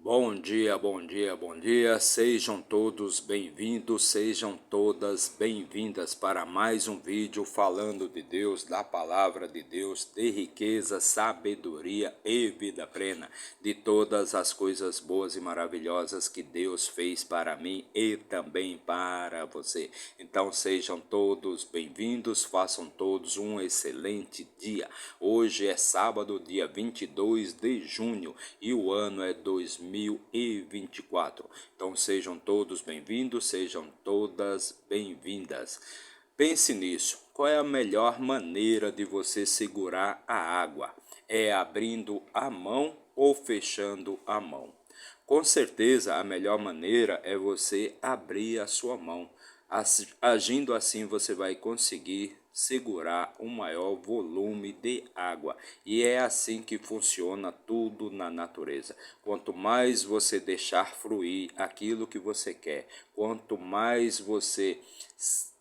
Bom dia, bom dia, bom dia. Sejam todos bem-vindos, sejam todas bem-vindas para mais um vídeo falando de Deus, da palavra de Deus, de riqueza, sabedoria e vida plena, de todas as coisas boas e maravilhosas que Deus fez para mim e também para você. Então sejam todos bem-vindos, façam todos um excelente dia. Hoje é sábado, dia 22 de junho e o ano é 2024. Então sejam todos bem-vindos, sejam todas bem-vindas. Pense nisso. Qual é a melhor maneira de você segurar a água? É abrindo a mão ou fechando a mão? Com certeza, a melhor maneira é você abrir a sua mão. Agindo assim, você vai conseguir segurar um maior volume de água. E é assim que funciona tudo na natureza. Quanto mais você deixar fluir aquilo que você quer, quanto mais você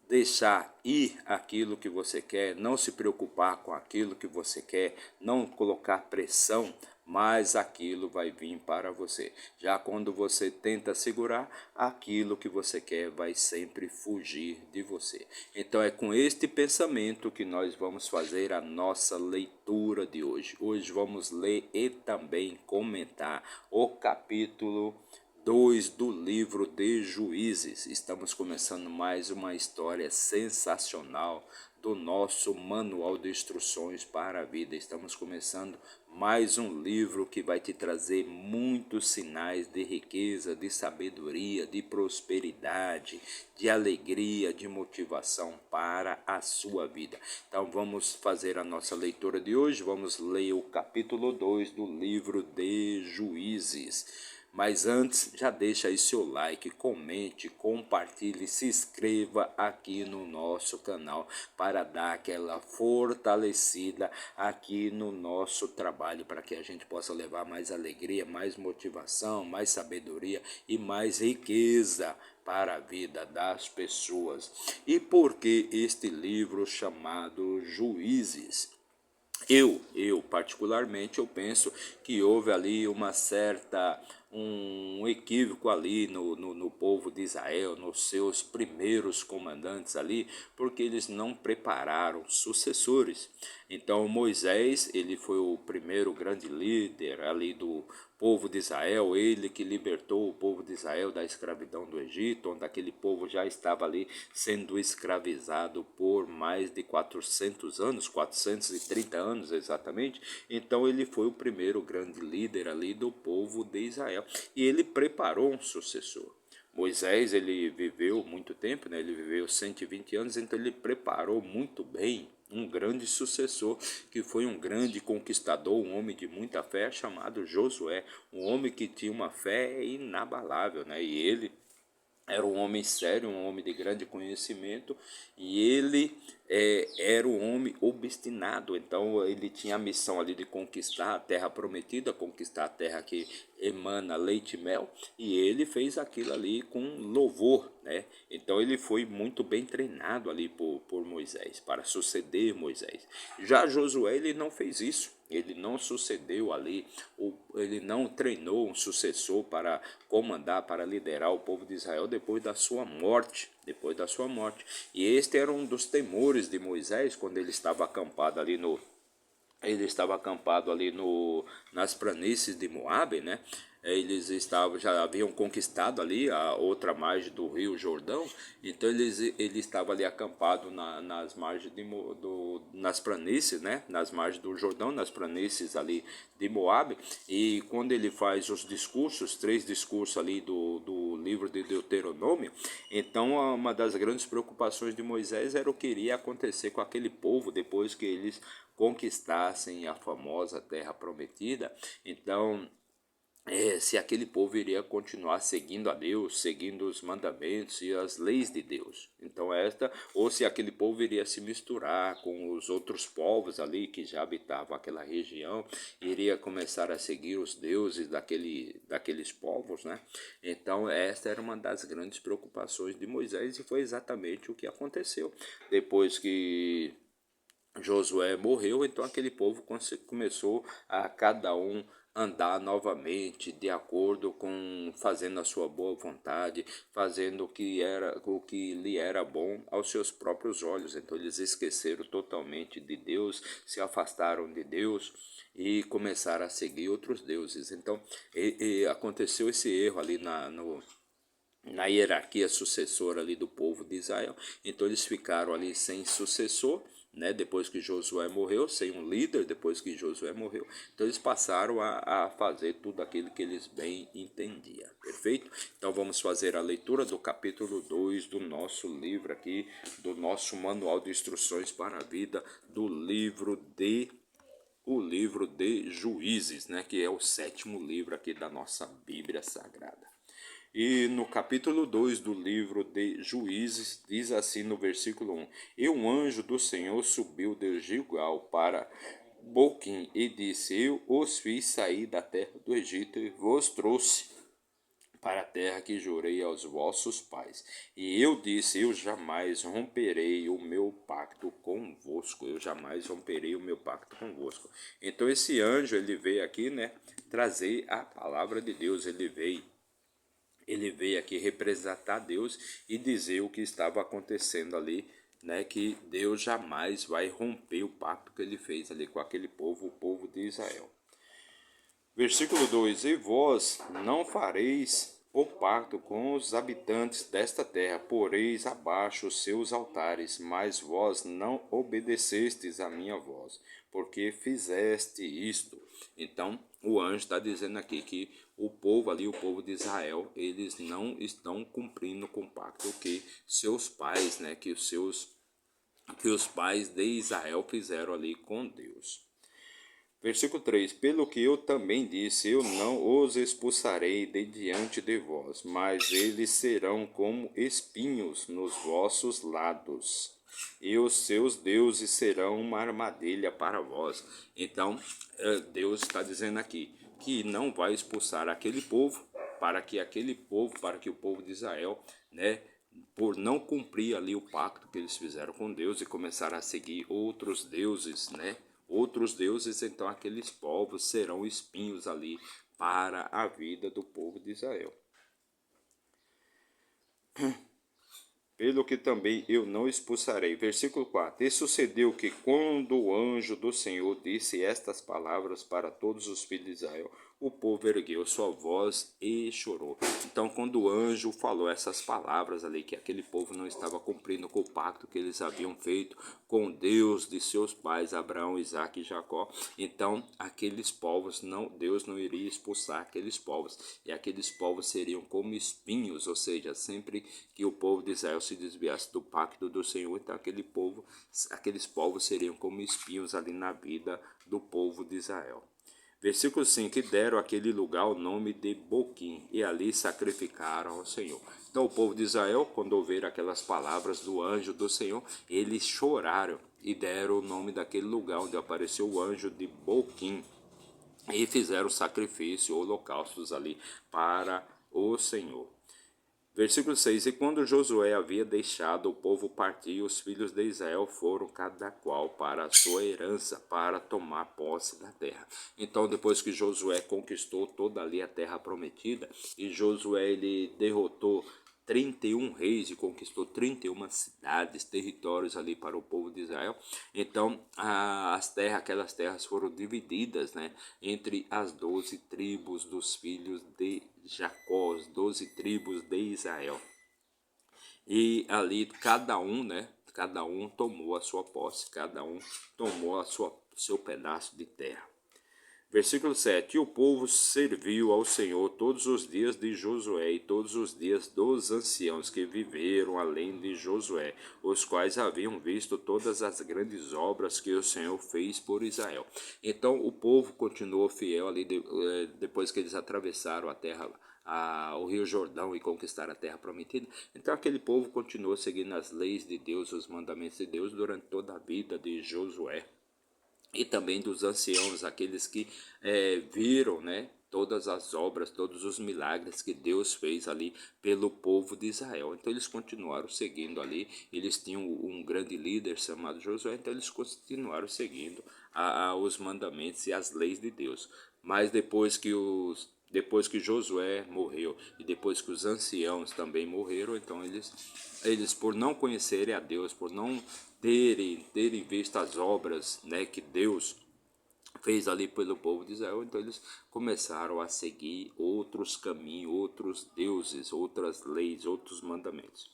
deixar ir aquilo que você quer, não se preocupar com aquilo que você quer, não colocar pressão, mas aquilo vai vir para você. Já quando você tenta segurar, aquilo que você quer vai sempre fugir de você. Então é com este pensamento que nós vamos fazer a nossa leitura de hoje. Hoje vamos ler e também comentar o capítulo 2 do livro de Juízes. Estamos começando mais uma história sensacional do nosso manual de instruções para a vida. Estamos começando mais um livro que vai te trazer muitos sinais de riqueza, de sabedoria, de prosperidade, de alegria, de motivação para a sua vida. Então vamos fazer a nossa leitura de hoje. Vamos ler o capítulo 2 do livro de Juízes. Mas antes, já deixa aí seu like, comente, compartilhe, se inscreva aqui no nosso canal para dar aquela fortalecida aqui no nosso trabalho, para que a gente possa levar mais alegria, mais motivação, mais sabedoria e mais riqueza para a vida das pessoas. E por que este livro chamado Juízes? Eu particularmente, eu penso que houve ali um equívoco ali no povo de Israel, nos seus primeiros comandantes ali, porque eles não prepararam sucessores. Então Moisés, ele foi o primeiro grande líder ali do povo de Israel, ele que libertou o povo de Israel da escravidão do Egito, onde aquele povo já estava ali sendo escravizado por mais de 400 anos, 430 anos exatamente. Então ele foi o primeiro grande líder ali do povo de Israel e ele preparou um sucessor. Moisés, ele viveu muito tempo, né? Ele viveu 120 anos, então ele preparou muito bem um grande sucessor, que foi um grande conquistador, um homem de muita fé, chamado Josué, um homem que tinha uma fé inabalável, né? E ele era um homem sério, um homem de grande conhecimento, e ele era um homem obstinado. Então ele tinha a missão ali de conquistar a terra prometida, conquistar a terra que emana leite e mel, e ele fez aquilo ali com louvor, né? Então ele foi muito bem treinado ali por Moisés, para suceder Moisés. Já Josué, ele não fez isso. Ele não sucedeu ali, ele não treinou um sucessor para comandar, para liderar o povo de Israel depois da sua morte. Depois da sua morte. E este era um dos temores de Moisés quando ele estava acampado ali nas planícies de Moabe, né? Eles já haviam conquistado ali a outra margem do rio Jordão, então ele estava ali acampado nas margens nas planícies, né? Nas margens do Jordão, nas planícies ali de Moabe, e quando ele faz os discursos, 3 discursos ali do livro de Deuteronômio, então uma das grandes preocupações de Moisés era o que iria acontecer com aquele povo depois que eles conquistassem a famosa terra prometida. Então se aquele povo iria continuar seguindo a Deus, seguindo os mandamentos e as leis de Deus. Então ou se aquele povo iria se misturar com os outros povos ali que já habitavam aquela região, iria começar a seguir os deuses daqueles povos, né? Então esta era uma das grandes preocupações de Moisés e foi exatamente o que aconteceu. Depois que Josué morreu, então aquele povo começou a cada um andar novamente de acordo com fazendo a sua boa vontade, fazendo o que lhe era bom aos seus próprios olhos. Então eles esqueceram totalmente de Deus, se afastaram de Deus e começaram a seguir outros deuses. Então aconteceu esse erro ali na hierarquia sucessora ali do povo de Israel. Então eles ficaram ali sem sucessor, né? Depois que Josué morreu, sem um líder, depois que Josué morreu. Então eles passaram a fazer tudo aquilo que eles bem entendiam, perfeito? Então vamos fazer a leitura do capítulo 2 do nosso livro aqui, do nosso manual de instruções para a vida, do o livro de Juízes, né? Que é o 7º livro aqui da nossa Bíblia Sagrada. E no capítulo 2 do livro de Juízes, diz assim no versículo 1: E um anjo do Senhor subiu de Gilgal para Boquim e disse: Eu os fiz sair da terra do Egito e vos trouxe para a terra que jurei aos vossos pais. E eu disse: Eu jamais romperei o meu pacto convosco. Eu jamais romperei o meu pacto convosco. Então esse anjo, ele veio aqui, né, trazer a palavra de Deus. Ele veio aqui representar Deus e dizer o que estava acontecendo ali, né? Que Deus jamais vai romper o pacto que ele fez ali com aquele povo, o povo de Israel. Versículo 2: E vós não fareis o pacto com os habitantes desta terra, poreis abaixo os seus altares, mas vós não obedecestes a minha voz, porque fizeste isto. Então, o anjo está dizendo aqui que o povo ali, o povo de Israel, eles não estão cumprindo com o pacto que seus pais, né, que os pais de Israel fizeram ali com Deus. Versículo 3: Pelo que eu também disse, eu não os expulsarei de diante de vós, mas eles serão como espinhos nos vossos lados, e os seus deuses serão uma armadilha para vós. Então, Deus está dizendo aqui que não vai expulsar aquele povo, para que o povo de Israel, né, por não cumprir ali o pacto que eles fizeram com Deus e começaram a seguir outros deuses, né? Outros deuses, então aqueles povos serão espinhos ali para a vida do povo de Israel. Pelo que também eu não expulsarei. Versículo 4. E sucedeu que quando o anjo do Senhor disse estas palavras para todos os filhos de Israel, o povo ergueu sua voz e chorou. Então, quando o anjo falou essas palavras ali, que aquele povo não estava cumprindo com o pacto que eles haviam feito com Deus de seus pais, Abraão, Isaque e Jacó, então aqueles povos, Deus não iria expulsar aqueles povos, e aqueles povos seriam como espinhos, ou seja, sempre que o povo de Israel se desviasse do pacto do Senhor, então aqueles povos seriam como espinhos ali na vida do povo de Israel. Versículo 5: E deram aquele lugar o nome de Boquim, e ali sacrificaram ao Senhor. Então o povo de Israel, quando ouviram aquelas palavras do anjo do Senhor, eles choraram e deram o nome daquele lugar onde apareceu o anjo de Boquim, e fizeram sacrifício, holocaustos ali para o Senhor. Versículo 6: E quando Josué havia deixado o povo partir, os filhos de Israel foram cada qual para a sua herança, para tomar posse da terra. Então, depois que Josué conquistou toda ali a terra prometida, e Josué ele derrotou 31 reis e conquistou 31 cidades, territórios ali para o povo de Israel. Então, aquelas terras foram divididas, né, entre as 12 tribos dos filhos de Jacó, as 12 tribos de Israel. E ali cada um, né, cada um tomou a sua posse, cada um tomou seu pedaço de terra. Versículo 7: E o povo serviu ao Senhor todos os dias de Josué e todos os dias dos anciãos que viveram além de Josué, os quais haviam visto todas as grandes obras que o Senhor fez por Israel. Então o povo continuou fiel ali depois que eles atravessaram a terra, o Rio Jordão, e conquistaram a terra prometida. Então aquele povo continuou seguindo as leis de Deus, os mandamentos de Deus durante toda a vida de Josué. E também dos anciãos, aqueles que viram, né, todas as obras, todos os milagres que Deus fez ali pelo povo de Israel. Então eles continuaram seguindo ali, eles tinham um grande líder chamado Josué, então eles continuaram seguindo os mandamentos e as leis de Deus. Mas depois que Josué morreu e depois que os anciãos também morreram, então eles por não conhecerem a Deus, por não terem visto as obras, né, que Deus fez ali pelo povo de Israel, então eles começaram a seguir outros caminhos, outros deuses, outras leis, outros mandamentos.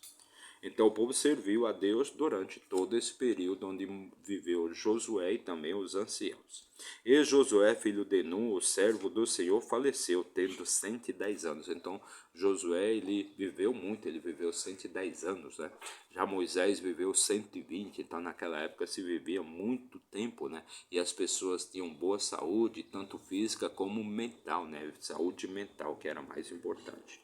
Então o povo serviu a Deus durante todo esse período onde viveu Josué e também os anciãos. E Josué, filho de Nun, o servo do Senhor, faleceu, tendo 110 anos. Então Josué, ele viveu muito, ele viveu 110 anos, né? Já Moisés viveu 120, então naquela época se vivia muito tempo, né? E as pessoas tinham boa saúde, tanto física como mental, né? Saúde mental, que era mais importante.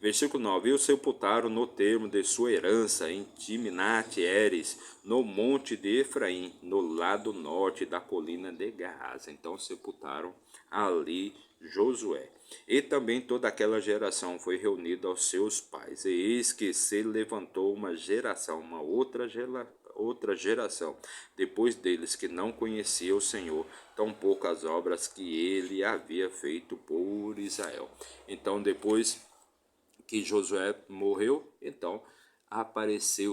Versículo 9: E o sepultaram no termo de sua herança, em Timnat-Heres, no monte de Efraim, no lado norte da colina de Gaás. Então sepultaram ali Josué. E também toda aquela geração foi reunida aos seus pais. E eis que se levantou uma geração, outra geração, depois deles, que não conhecia o Senhor, tampouco as obras que ele havia feito por Israel. Então depois que Josué morreu, então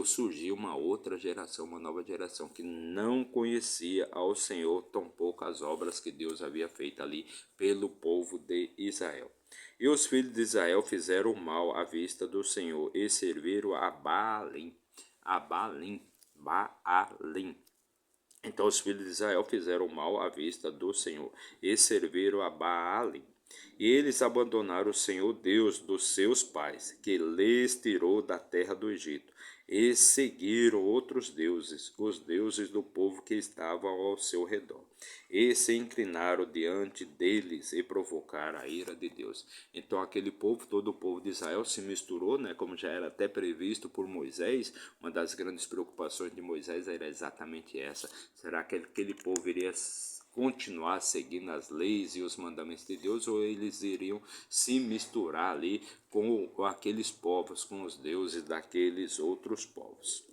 surgiu uma outra geração, uma nova geração que não conhecia ao Senhor, tampouco as obras que Deus havia feito ali pelo povo de Israel. E os filhos de Israel fizeram mal à vista do Senhor e serviram a Baalim, Baalim. Então os filhos de Israel fizeram mal à vista do Senhor e serviram a Baalim. E eles abandonaram o Senhor Deus dos seus pais, que lhes tirou da terra do Egito, e seguiram outros deuses, os deuses do povo que estavam ao seu redor. E se inclinaram diante deles e provocaram a ira de Deus. Então aquele povo, todo o povo de Israel se misturou, né, como já era até previsto por Moisés. Uma das grandes preocupações de Moisés era exatamente essa. Será que aquele povo iria continuar seguindo as leis e os mandamentos de Deus, ou eles iriam se misturar ali com aqueles povos, com os deuses daqueles outros povos?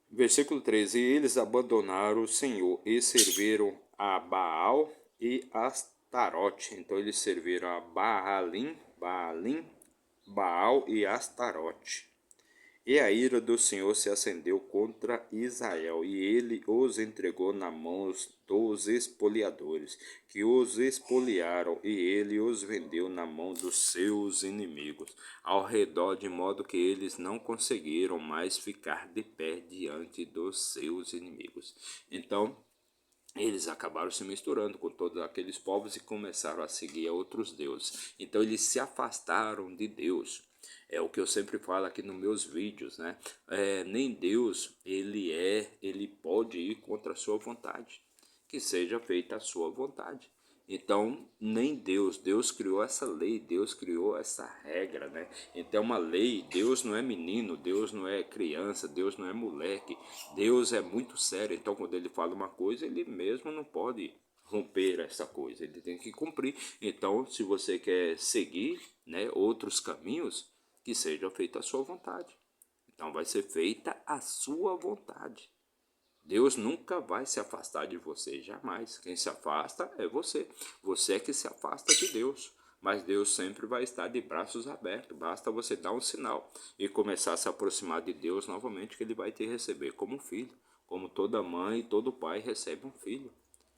Versículo 13: E eles abandonaram o Senhor e serviram a Baal e Astarote. Então eles serviram a Baalim, Baal e Astarote. E a ira do Senhor se acendeu contra Israel, e ele os entregou na mão dos espoliadores, que os espoliaram, e ele os vendeu na mão dos seus inimigos ao redor, de modo que eles não conseguiram mais ficar de pé diante dos seus inimigos. Então eles acabaram se misturando com todos aqueles povos e começaram a seguir a outros deuses. Então eles se afastaram de Deus. É o que eu sempre falo aqui nos meus vídeos, né? Nem Deus, ele pode ir contra a sua vontade. Que seja feita a sua vontade. Então, nem Deus criou essa lei, Deus criou essa regra, né? Então, uma lei, Deus não é menino, Deus não é criança, Deus não é moleque, Deus é muito sério. Então, quando ele fala uma coisa, ele mesmo não pode romper essa coisa, ele tem que cumprir. Então, se você quer seguir, né, outros caminhos, que seja feita a sua vontade. Então, vai ser feita a sua vontade. Deus nunca vai se afastar de você, jamais. Quem se afasta é você. Você é que se afasta de Deus. Mas Deus sempre vai estar de braços abertos. Basta você dar um sinal e começar a se aproximar de Deus novamente, que Ele vai te receber como um filho. Como toda mãe e todo pai recebe um filho.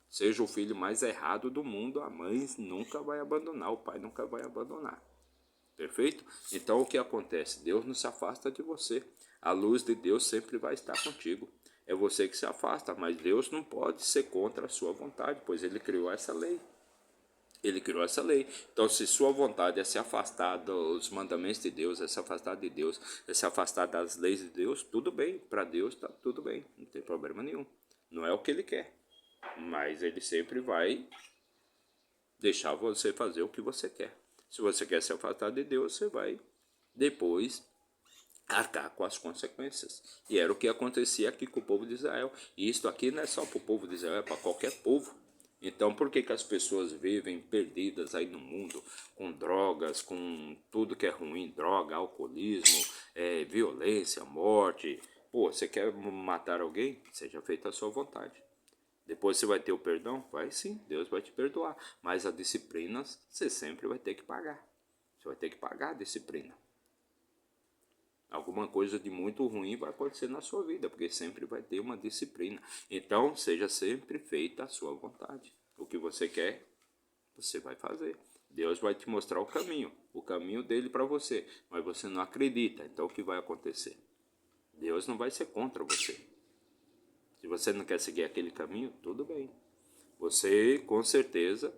Seja o filho mais errado do mundo, a mãe nunca vai abandonar, o pai nunca vai abandonar. Perfeito? Então o que acontece? Deus não se afasta de você. A luz de Deus sempre vai estar contigo. É você que se afasta, mas Deus não pode ser contra a sua vontade, pois Ele criou essa lei. Ele criou essa lei. Então, se sua vontade é se afastar dos mandamentos de Deus, é se afastar de Deus, é se afastar das leis de Deus, tudo bem. Para Deus está tudo bem, não tem problema nenhum. Não é o que Ele quer, mas Ele sempre vai deixar você fazer o que você quer. Se você quer se afastar de Deus, você vai depois arcar com as consequências. E era o que acontecia aqui com o povo de Israel. E isso aqui não é só para o povo de Israel, é para qualquer povo. Então, por que as pessoas vivem perdidas aí no mundo, com drogas, com tudo que é ruim, droga, alcoolismo, violência, morte? Pô, você quer matar alguém? Seja feita a sua vontade. Depois você vai ter o perdão? Vai sim, Deus vai te perdoar. Mas a disciplina você sempre vai ter que pagar. Você vai ter que pagar a disciplina. Alguma coisa de muito ruim vai acontecer na sua vida, porque sempre vai ter uma disciplina. Então, seja sempre feita a sua vontade. O que você quer, você vai fazer. Deus vai te mostrar o caminho dele para você, mas você não acredita. Então, o que vai acontecer? Deus não vai ser contra você. Se você não quer seguir aquele caminho, tudo bem. Você, com certeza,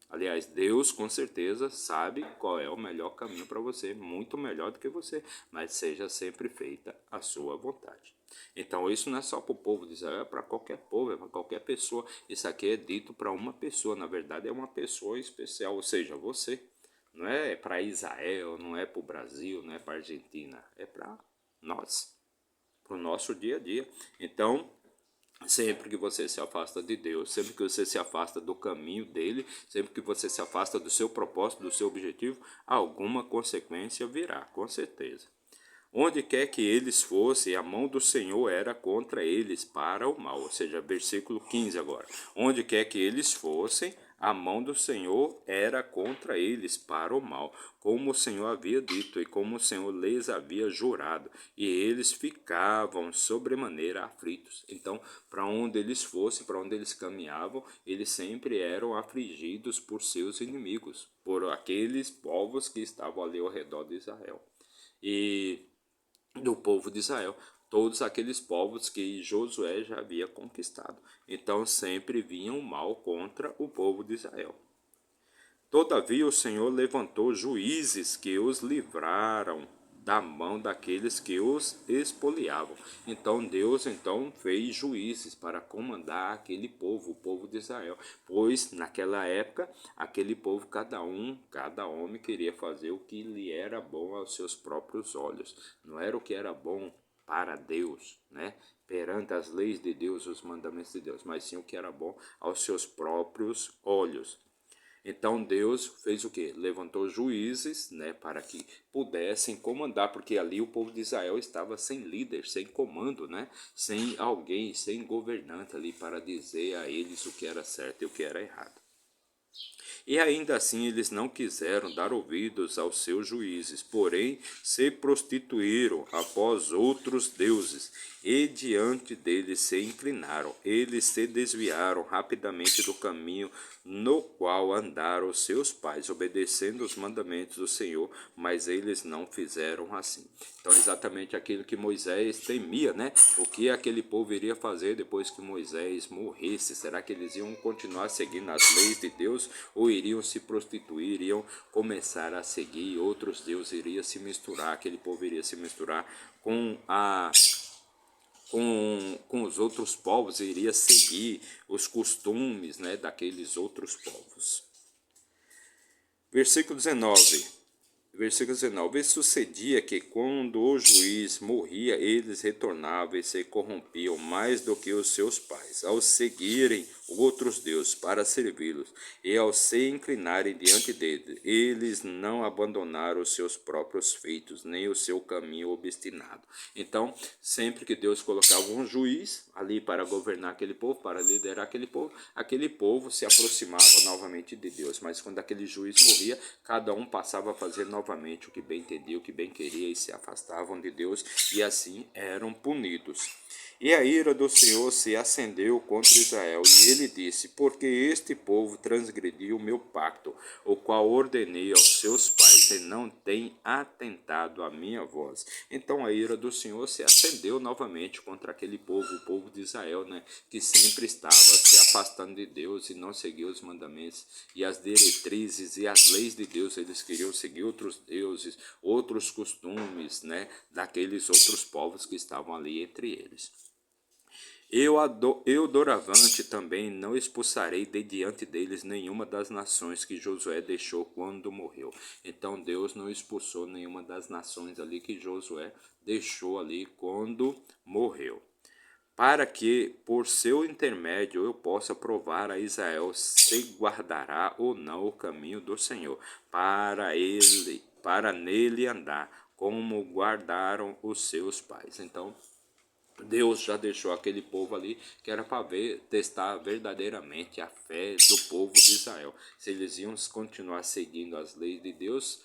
aliás, Deus com certeza sabe qual é o melhor caminho para você, muito melhor do que você, mas seja sempre feita a sua vontade. Então, isso não é só para o povo de Israel, é para qualquer povo, é para qualquer pessoa. Isso aqui é dito para uma pessoa, na verdade é uma pessoa especial, ou seja, você. Não é para Israel, não é para o Brasil, não é para a Argentina, é para nós, para o nosso dia a dia. Então, sempre que você se afasta de Deus, sempre que você se afasta do caminho dele, sempre que você se afasta do seu propósito, do seu objetivo, alguma consequência virá, com certeza. Onde quer que eles fossem, a mão do Senhor era contra eles para o mal. Ou seja, versículo 15 agora. Onde quer que eles fossem, a mão do Senhor era contra eles para o mal, como o Senhor havia dito e como o Senhor lhes havia jurado, e eles ficavam sobremaneira aflitos. Então, para onde eles fossem, para onde eles caminhavam, eles sempre eram afligidos por seus inimigos, por aqueles povos que estavam ali ao redor de Israel. E do povo de Israel, todos aqueles povos que Josué já havia conquistado. Então sempre vinham mal contra o povo de Israel. Todavia o Senhor levantou juízes que os livraram da mão daqueles que os expoliavam. Então Deus fez juízes para comandar aquele povo, o povo de Israel, pois naquela época aquele povo, cada homem queria fazer o que lhe era bom aos seus próprios olhos. Não era o que era bom para Deus, né? Perante as leis de Deus, os mandamentos de Deus, mas sim o que era bom aos seus próprios olhos. Então Deus fez o quê? Levantou juízes, né, para que pudessem comandar, porque ali o povo de Israel estava sem líder, sem comando, né, sem alguém, sem governante ali para dizer a eles o que era certo e o que era errado. E ainda assim eles não quiseram dar ouvidos aos seus juízes, porém se prostituíram após outros deuses, e diante deles se inclinaram. Eles se desviaram rapidamente do caminho no qual andaram seus pais, obedecendo os mandamentos do Senhor, mas eles não fizeram assim. Então, exatamente aquilo que Moisés temia, né? O que aquele povo iria fazer depois que Moisés morresse? Será que eles iam continuar seguindo as leis de Deus ou iriam se prostituir, iriam começar a seguir outros deuses, iria se misturar, aquele povo iria se misturar com os outros povos, iria seguir os costumes, né, daqueles outros povos. Versículo 19. Versículo 19. E sucedia que quando o juiz morria, eles retornavam e se corrompiam mais do que os seus pais, ao seguirem outros deuses para servi-los, e ao se inclinarem diante dele, eles não abandonaram os seus próprios feitos, nem o seu caminho obstinado. Então, sempre que Deus colocava um juiz ali para governar aquele povo, para liderar aquele povo se aproximava novamente de Deus. Mas quando aquele juiz morria, cada um passava a fazer novamente o que bem entendia, o que bem queria, e se afastavam de Deus, e assim eram punidos. E a ira do Senhor se acendeu contra Israel, e ele disse: porque este povo transgrediu o meu pacto, o qual ordenei aos seus pais, e não tem atentado à minha voz. Então a ira do Senhor se acendeu novamente contra aquele povo, o povo de Israel, né, que sempre estava se afastando de Deus e não seguiu os mandamentos e as diretrizes e as leis de Deus. Eles queriam seguir outros deuses, outros costumes, né, daqueles outros povos que estavam ali entre eles. Eu doravante também não expulsarei de diante deles nenhuma das nações que Josué deixou quando morreu. Então Deus não expulsou nenhuma das nações ali que Josué deixou ali quando morreu, para que por seu intermédio eu possa provar a Israel se guardará ou não o caminho do Senhor, para nele andar, como guardaram os seus pais. Então Deus já deixou aquele povo ali que era para testar verdadeiramente a fé do povo de Israel. Se eles iam continuar seguindo as leis de Deus,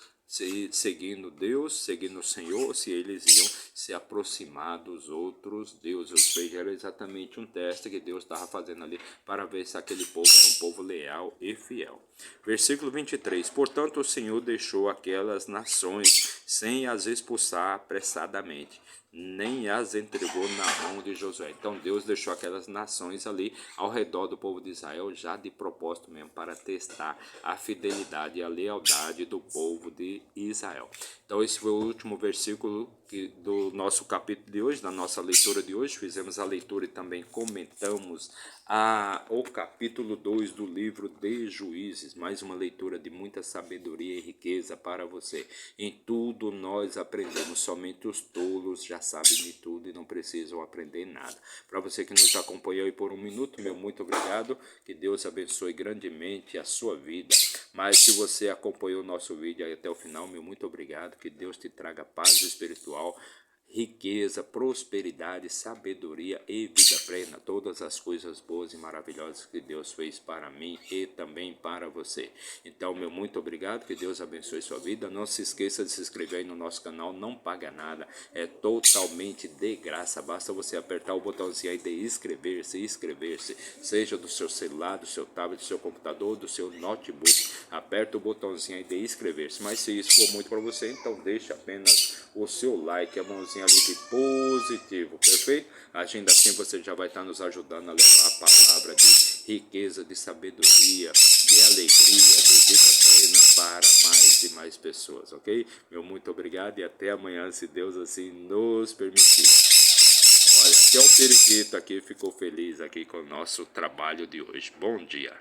seguindo Deus, seguindo o Senhor, se eles iam se aproximar dos outros deuses. Ou seja, era exatamente um teste que Deus estava fazendo ali para ver se aquele povo era um povo leal e fiel. Versículo 23. Portanto, o Senhor deixou aquelas nações sem as expulsar apressadamente, nem as entregou na mão de Josué. Então Deus deixou aquelas nações ali ao redor do povo de Israel, já de propósito mesmo, para testar a fidelidade e a lealdade do povo de Israel. Então esse foi o último versículo do nosso capítulo de hoje, da nossa leitura de hoje. Fizemos a leitura e também comentamos o capítulo 2 do livro de Juízes. Mais uma leitura de muita sabedoria e riqueza para você. Em tudo nós aprendemos, somente os tolos já sabem de tudo e não precisam aprender nada. Para você que nos acompanhou aí por um minuto, meu muito obrigado. Que Deus abençoe grandemente a sua vida. Mas se você acompanhou o nosso vídeo aí até o final, meu muito obrigado. Que Deus te traga paz espiritual, riqueza, prosperidade, sabedoria e vida plena, todas as coisas boas e maravilhosas que Deus fez para mim e também para você. Então, meu muito obrigado, que Deus abençoe sua vida. Não se esqueça de se inscrever aí no nosso canal, não paga nada, é totalmente de graça. Basta você apertar o botãozinho aí de inscrever-se, seja do seu celular, do seu tablet, do seu computador, do seu notebook. Aperta o botãozinho aí de inscrever-se. Mas se isso for muito para você, então deixa apenas o seu like, a mãozinha ali de positivo, perfeito? Agindo assim você já vai estar nos ajudando a levar a palavra de riqueza, de sabedoria, de alegria, de vida plena para mais e mais pessoas, ok? Meu muito obrigado e até amanhã, se Deus assim nos permitir. Olha, até o periquito aqui ficou feliz aqui com o nosso trabalho de hoje. Bom dia.